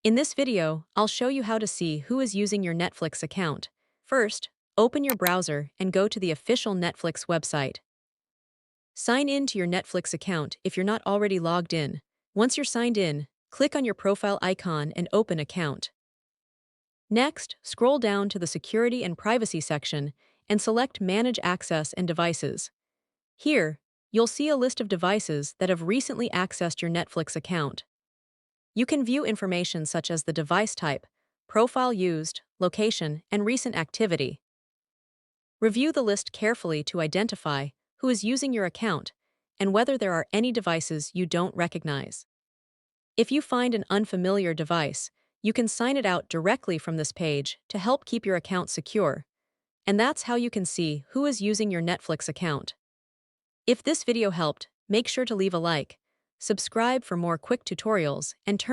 In this video, I'll show you how to see who is using your Netflix account. First, open your browser and go to the official Netflix website. Sign in to your Netflix account if you're not already logged in. Once you're signed in, click on your profile icon and open account. Next, scroll down to the Security and Privacy section and select Manage Access and Devices. Here, you'll see a list of devices that have recently accessed your Netflix account. You can view information such as the device type, profile used, location, and recent activity. Review the list carefully to identify who is using your account and whether there are any devices you don't recognize. If you find an unfamiliar device, you can sign it out directly from this page to help keep your account secure. And that's how you can see who is using your Netflix account. If this video helped, make sure to leave a like, subscribe for more quick tutorials, and turn